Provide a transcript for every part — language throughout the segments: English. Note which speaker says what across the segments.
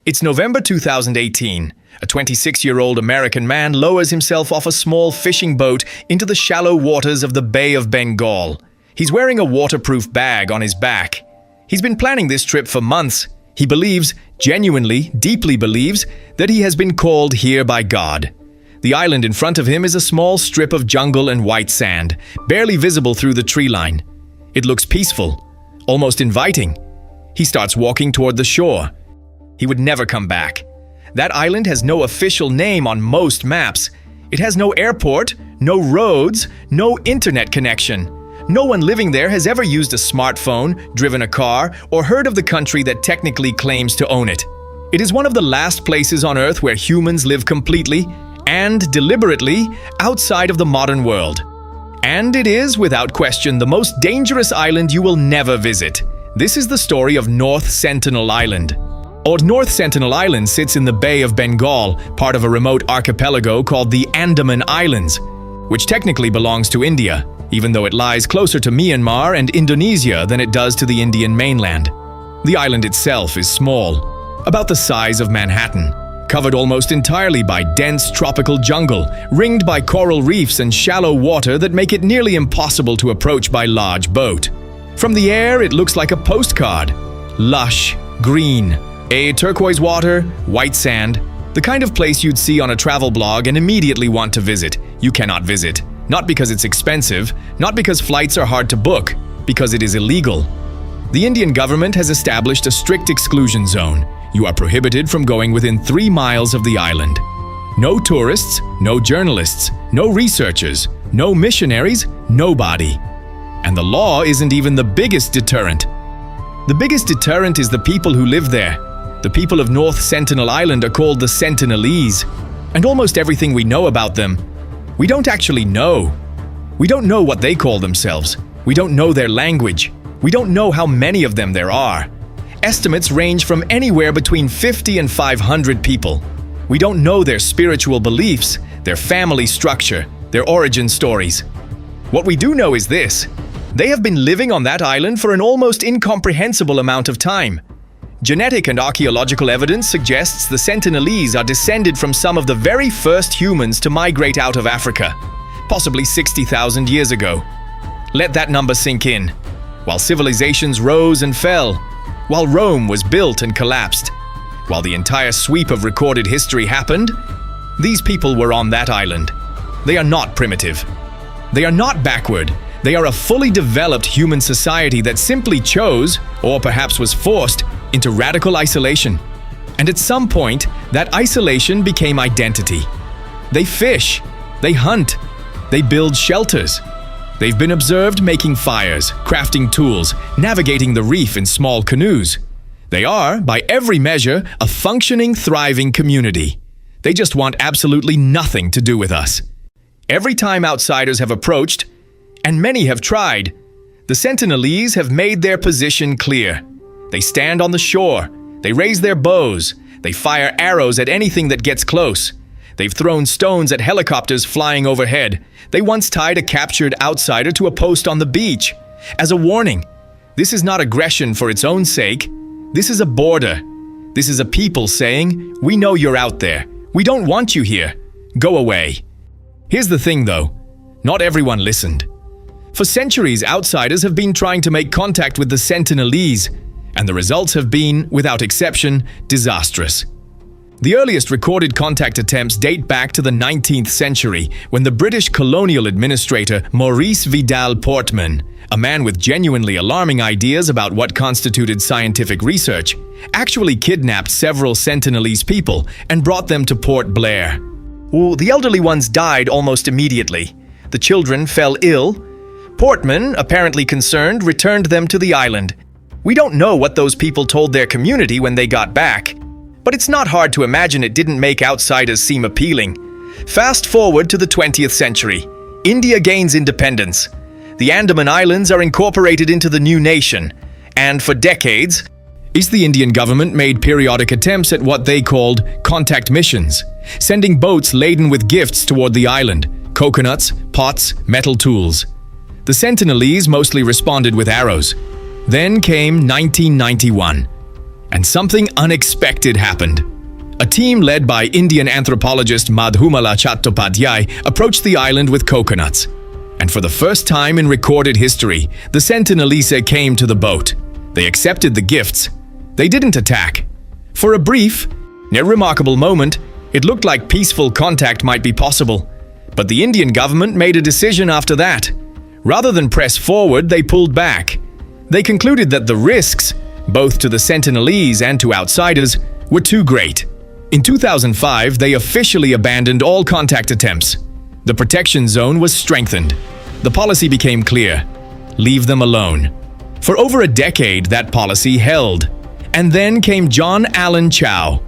Speaker 1: It's November 2018. A 26-year-old American man lowers himself off a small fishing boat into the shallow waters of the Bay of Bengal. He's wearing a waterproof bag on his back. He's been planning this trip for months. He believes, genuinely, deeply believes, that he has been called here by God. The island in front of him is a small strip of jungle and white sand, barely visible through the tree line. It looks peaceful, almost inviting. He starts walking toward the shore. He would never come back. That island has no official name on most maps. It has no airport, no roads, no internet connection. No one living there has ever used a smartphone, driven a car, or heard of the country that technically claims to own it. It is one of the last places on Earth where humans live completely and deliberately outside of the modern world. And it is, without question, the most dangerous island you will never visit. This is the story of North Sentinel Island. North Sentinel Island sits in the Bay of Bengal, part of a remote archipelago called the Andaman Islands, which technically belongs to India, even though it lies closer to Myanmar and Indonesia than it does to the Indian mainland. The island itself is small, about the size of Manhattan, covered almost entirely by dense tropical jungle, ringed by coral reefs and shallow water that make it nearly impossible to approach by large boat. From the air, it looks like a postcard. Lush, green, turquoise water, white sand, the kind of place you'd see on a travel blog and immediately want to visit. You cannot visit. Not because it's expensive, not because flights are hard to book, because it is illegal. The Indian government has established a strict exclusion zone. You are prohibited from going within 3 miles of the island. No tourists, no journalists, no researchers, no missionaries, nobody. And the law isn't even the biggest deterrent. The biggest deterrent is the people who live there. The people of North Sentinel Island are called the Sentinelese, and almost everything we know about them, we don't actually know. We don't know what they call themselves. We don't know their language. We don't know how many of them there are. Estimates range from anywhere between 50 and 500 people. We don't know their spiritual beliefs, their family structure, their origin stories. What we do know is this: they have been living on that island for an almost incomprehensible amount of time. Genetic and archaeological evidence suggests the Sentinelese are descended from some of the very first humans to migrate out of Africa, possibly 60,000 years ago. Let that number sink in. While civilizations rose and fell, while Rome was built and collapsed, while the entire sweep of recorded history happened, these people were on that island. They are not primitive. They are not backward. They are a fully developed human society that simply chose, or perhaps was forced, into radical isolation. And at some point, that isolation became identity. They fish, they hunt, they build shelters. They've been observed making fires, crafting tools, navigating the reef in small canoes. They are, by every measure, a functioning, thriving community. They just want absolutely nothing to do with us. Every time outsiders have approached, and many have tried, the Sentinelese have made their position clear. They stand on the shore, they raise their bows, they fire arrows at anything that gets close. They've thrown stones at helicopters flying overhead. They once tied a captured outsider to a post on the beach. As a warning, this is not aggression for its own sake. This is a border. This is a people saying, "We know you're out there. We don't want you here. Go away." Here's the thing though, not everyone listened. For centuries, outsiders have been trying to make contact with the Sentinelese, and the results have been, without exception, disastrous. The earliest recorded contact attempts date back to the 19th century, when the British colonial administrator Maurice Vidal Portman, a man with genuinely alarming ideas about what constituted scientific research, actually kidnapped several Sentinelese people and brought them to Port Blair. The elderly ones died almost immediately. The children fell ill. Portman, apparently concerned, returned them to the island. We don't know what those people told their community when they got back, but it's not hard to imagine it didn't make outsiders seem appealing. Fast forward to the 20th century. India gains independence. The Andaman Islands are incorporated into the new nation, and for decades, the Indian government made periodic attempts at what they called contact missions, sending boats laden with gifts toward the island: coconuts, pots, metal tools. The Sentinelese mostly responded with arrows. Then came 1991. And something unexpected happened. A team led by Indian anthropologist Madhumala Chattopadhyay approached the island with coconuts. And for the first time in recorded history, the Sentinelese came to the boat. They accepted the gifts. They didn't attack. For a brief, yet remarkable moment, it looked like peaceful contact might be possible. But the Indian government made a decision after that. Rather than press forward, they pulled back. They concluded that the risks, both to the Sentinelese and to outsiders, were too great. In 2005, they officially abandoned all contact attempts. The protection zone was strengthened. The policy became clear: leave them alone. For over a decade, that policy held. And then came John Allen Chau.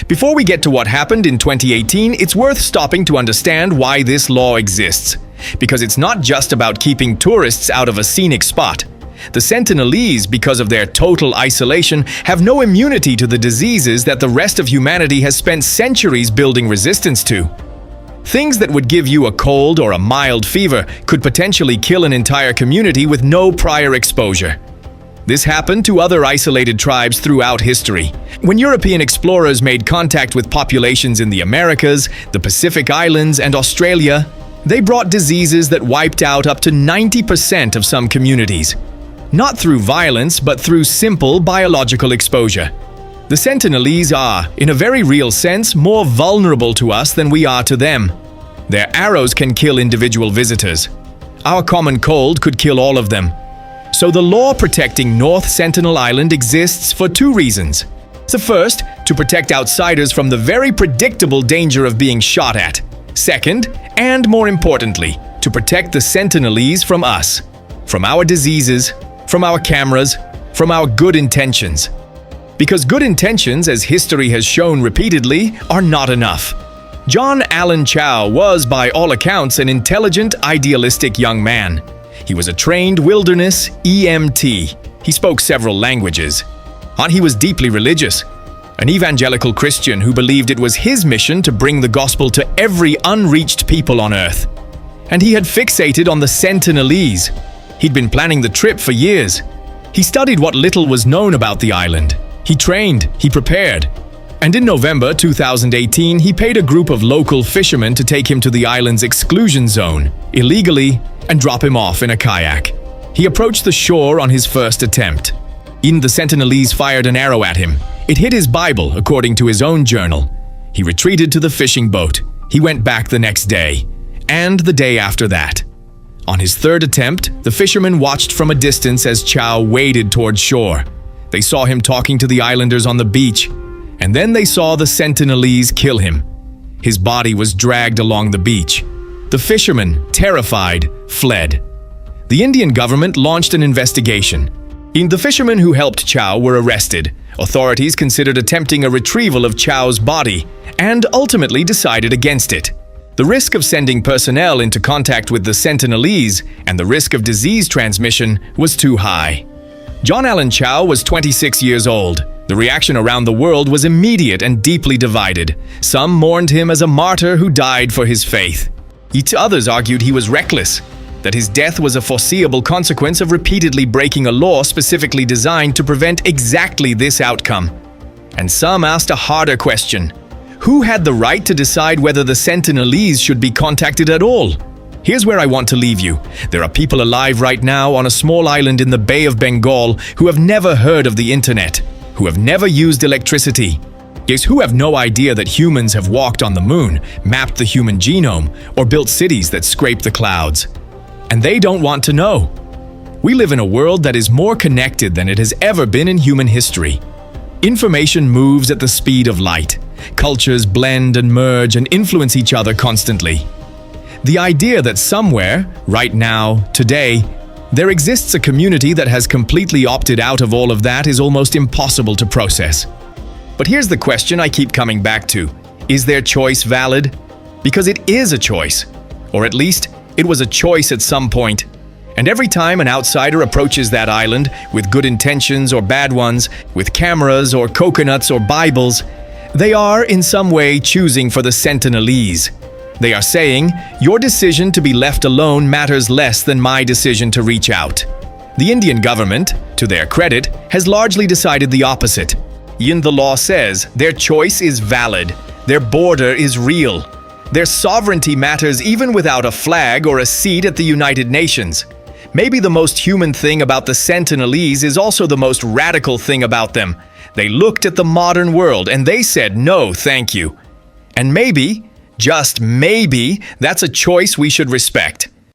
Speaker 1: Before we get to what happened in 2018, it's worth stopping to understand why this law exists. Because it's not just about keeping tourists out of a scenic spot. The Sentinelese, because of their total isolation, have no immunity to the diseases that the rest of humanity has spent centuries building resistance to. Things that would give you a cold or a mild fever could potentially kill an entire community with no prior exposure. This happened to other isolated tribes throughout history. When European explorers made contact with populations in the Americas, the Pacific Islands, and Australia, they brought diseases that wiped out up to 90% of some communities. Not through violence, but through simple biological exposure. The Sentinelese are, in a very real sense, more vulnerable to us than we are to them. Their arrows can kill individual visitors. Our common cold could kill all of them. So the law protecting North Sentinel Island exists for two reasons. The first, to protect outsiders from the very predictable danger of being shot at. Second, and more importantly, to protect the Sentinelese from us, from our diseases, from our cameras, from our good intentions. Because good intentions, as history has shown repeatedly, are not enough. John Allen Chau was, by all accounts, an intelligent, idealistic young man. He was a trained wilderness EMT. He spoke several languages. And he was deeply religious, an evangelical Christian who believed it was his mission to bring the gospel to every unreached people on earth. And he had fixated on the Sentinelese. He'd been planning the trip for years. He studied what little was known about the island. He trained, he prepared. And in November 2018, he paid a group of local fishermen to take him to the island's exclusion zone, illegally, and drop him off in a kayak. He approached the shore on his first attempt. The Sentinelese fired an arrow at him. It hit his Bible, according to his own journal. He retreated to the fishing boat. He went back the next day, and the day after that. On his third attempt, the fishermen watched from a distance as Chau waded towards shore. They saw him talking to the islanders on the beach, and then they saw the Sentinelese kill him. His body was dragged along the beach. The fishermen, terrified, fled. The Indian government launched an investigation. The fishermen who helped Chau were arrested. Authorities considered attempting a retrieval of Chau's body and ultimately decided against it. The risk of sending personnel into contact with the Sentinelese and the risk of disease transmission was too high. John Allen Chau was 26 years old. The reaction around the world was immediate and deeply divided. Some mourned him as a martyr who died for his faith. Others argued he was reckless, that his death was a foreseeable consequence of repeatedly breaking a law specifically designed to prevent exactly this outcome. And some asked a harder question. Who had the right to decide whether the Sentinelese should be contacted at all? Here's where I want to leave you. There are people alive right now on a small island in the Bay of Bengal who have never heard of the internet, who have never used electricity. Yes, who have no idea that humans have walked on the moon, mapped the human genome, or built cities that scrape the clouds. And they don't want to know. We live in a world that is more connected than it has ever been in human history. Information moves at the speed of light. Cultures blend and merge and influence each other constantly. The idea that somewhere, right now, today, there exists a community that has completely opted out of all of that is almost impossible to process. But here's the question I keep coming back to. Is their choice valid? Because it is a choice. Or at least, it was a choice at some point. And every time an outsider approaches that island, with good intentions or bad ones, with cameras or coconuts or Bibles, they are, in some way, choosing for the Sentinelese. They are saying, your decision to be left alone matters less than my decision to reach out. The Indian government, to their credit, has largely decided the opposite. Yin the law says their choice is valid, their border is real. Their sovereignty matters even without a flag or a seat at the United Nations. Maybe the most human thing about the Sentinelese is also the most radical thing about them. They looked at the modern world and they said, no, thank you. And maybe, just maybe, that's a choice we should respect.